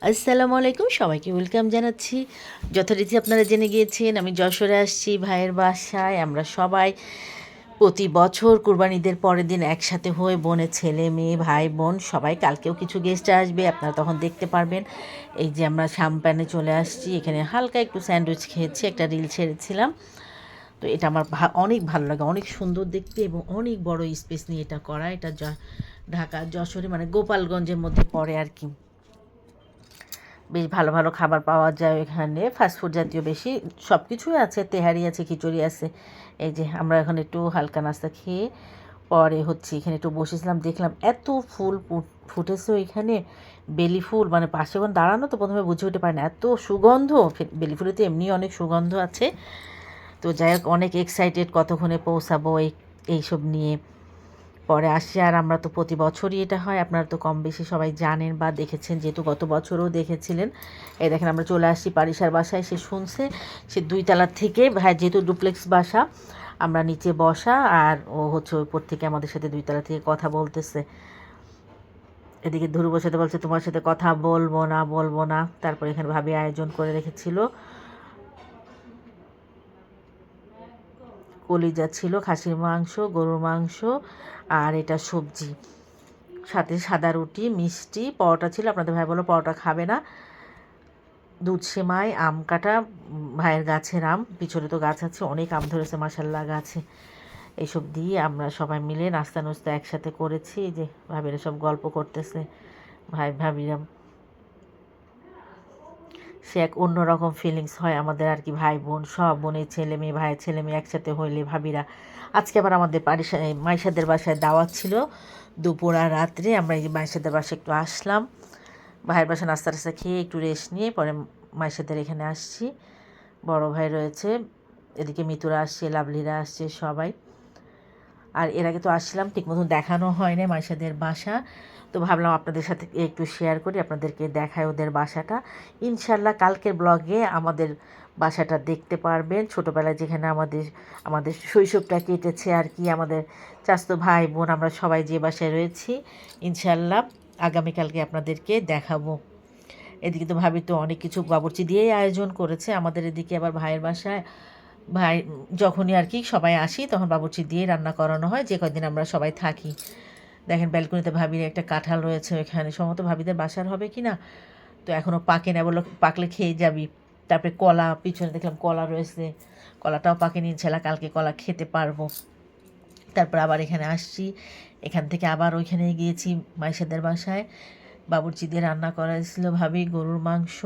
আসসালামু আলাইকুম, সবাইকে ওয়েলকাম জানাচ্ছি। যথারীতি আপনারা জেনে গিয়েছেন আমি যশোরে আসছি ভাইয়ের বাসায়। আমরা সবাই প্রতি বছর কুরবানিদের পরের দিন একসাথে হয়ে বোনের ছেলে মেয়ে ভাই বোন সবাই, কালকেও কিছু গেস্ট আসবে, আপনারা তখন দেখতে পারবেন। এই যে আমরা সামপানে চলে আসছি, এখানে হালকা একটু স্যান্ডউইচ খেয়েছি, একটা রিল ছেড়েছিলাম। তো এটা আমার অনেক ভালো লাগে, অনেক সুন্দর দেখতে এবং অনেক বড় স্পেস নিয়ে এটা করা। এটা ঢাকা যশোরে মানে গোপালগঞ্জের মধ্যে পড়ে আর কি। বেশ ভালো ভালো খাবার পাওয়া যায় এখানে, ফাস্টফুড জাতীয় বেশি সব কিছুই আছে, তেহারি আছে, খিচুড়ি আছে। এই যে আমরা এখন একটু হালকা নাস্তা খেয়ে পরে হচ্ছে এখানে একটু বসেছিলাম, দেখলাম এত ফুল ফুটেছে এখানে। বেলি ফুল মানে পাশে যখন দাঁড়ানো তো প্রথমে বুঝে উঠতে পারে না, এত সুগন্ধ। বেলি ফুলে তো এমনি অনেক সুগন্ধ আছে। তো যাই হোক, অনেক এক্সাইটেড কতক্ষণে পৌঁছাবো এইসব নিয়ে। পরে আসি, আর আমরা তো প্রতি বছরই এটা হয়, আপনারা তো কম বেশি সবাই জানেন বা দেখেছেন, যেহেতু গত বছরও দেখেছিলেন। এই দেখেন আমরা চলে আসছি পারিসার বাসায়। সে শুনছে, সে 2 তলার থেকে, হ্যাঁ যেহেতু ডুপ্লেক্স বাসা, আমরা নিচে বসা, আর ও হচ্ছে উপর থেকে আমাদের সাথে 2 তলা থেকে কথা বলতেছে। এদিকে ধ্রুবর সাথে বলছে তোমার সাথে কথা বলবো না বলবো না। তারপর এখানে ভাবি আয়োজন করে রেখেছিল, কলিজা ছিল, খাসির মাংস, গরুর মাংস, আর এটা সবজি, সাথে সাদা রুটি, মিষ্টি, পরোটা ছিল। আপনাদের ভাই বললো পরোটা খাবে না। দুধ সেমাই, আম কাটা, ভাইয়ের গাছের আম, পিছনে তো গাছ আছে, অনেক আম ধরেছে মাশাল্লাহ গাছে। এইসব দিয়ে আমরা সবাই মিলে নাস্তা নুস্তা একসাথে করেছি। এই যে ভাবিরা সব গল্প করতেছে, ভাই ভাবিরা। সে এক অন্যরকম ফিলিংস হয় আমাদের আর কি, ভাই বোন সব, বোনের ছেলে মেয়ে ভাইয়ের ছেলে মেয়ে একসাথে হইলে ভাবিরা। আজকে আবার আমাদের মাইশাদের বাসায় দাওয়াত ছিল দুপুর আর রাত্রে। আমরা এই যে মাইশাদের বাসায় একটু আসলাম, ভাইয়ের বাসায় নাস্তা টাস্তা খেয়ে একটু রেস্ট নিয়ে পরে মাইশাদের এখানে আসছি। বড় ভাই রয়েছে, এদিকে মিতুরা আসছে, লাভলিরা আসছে সবাই। আর এর আগে তো আসছিলাম, ঠিক মতন দেখানো হয় না মাইশাদের বাসা, তো ভাবলাম আপনাদের সাথে একটু শেয়ার করি, আপনাদেরকে দেখায় ওদের বাসাটা। ইনশাল্লাহ কালকের ব্লগে আমাদের বাসাটা দেখতে পারবেন, ছোটোবেলায় যেখানে আমাদের আমাদের শৈশবটা কেটেছে আর কি, আমাদের চাচাতো ভাই বোন আমরা সবাই যে বাসায় রয়েছি। ইনশাল্লাহ আগামীকালকে আপনাদেরকে দেখাবো। এদিকে তো ভাবি তো অনেক কিছু বাবুর্চি দিয়েই আয়োজন করেছে। আমাদের এদিকে আবার ভাইয়ের বাসায় ভাই যখনই আর কি সবাই আসি তখন বাবুর্চি দিয়ে রান্না করানো হয়, যে কদিন আমরা সবাই থাকি। দেখেন ব্যালকনিতে ভাবির একটা কাঁঠাল রয়েছে, ওইখানে সম্ভবত ভাবিদের বাসার হবে কি না, তো এখনও পাকে না, বললো পাকলে খেয়ে যাবি। তারপরে কলা, পিছনে দেখলাম কলা রয়েছে, কলাটাও পাকেনি, ইনশাল্লাহ কালকে কলা খেতে পারবো। তারপর আবার এখানে আসছি, এখান থেকে আবার ওইখানে গিয়েছি মাইশাদের বাসায়। বাবুর্চি দিয়ে রান্না করেছিল ভাবি গরুর মাংস,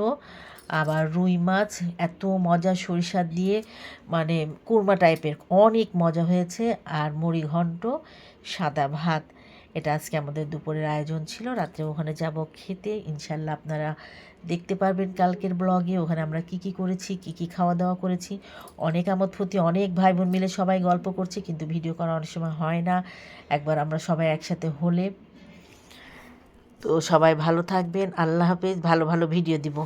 আবার রুই মাছ, এত মজা সরিষা দিয়ে, মানে কুরমা টাইপের, অনেক মজা হয়েছে। আর মুড়ি ঘন্ট, সাদা ভাত। এটা আজকে আমাদের দুপুরের আয়োজন ছিল। রাত্রে ওখানে যাব খেতে, ইনশাল্লাহ আপনারা দেখতে পারবেন কালকের ব্লগে ওখানে আমরা কি কি করেছি, কি কি খাওয়া দাওয়া করেছি। অনেক আমোদ ফুর্তি, অনেক ভাই বোন মিলে সবাই গল্প করছি, কিন্তু ভিডিও করা অনেক সময় হয় না। একবার আমরা সবাই একসাথে হলে। তো সবাই ভালো থাকবেন, আল্লাহ হাফেজ, ভালো ভালো ভিডিও দিব।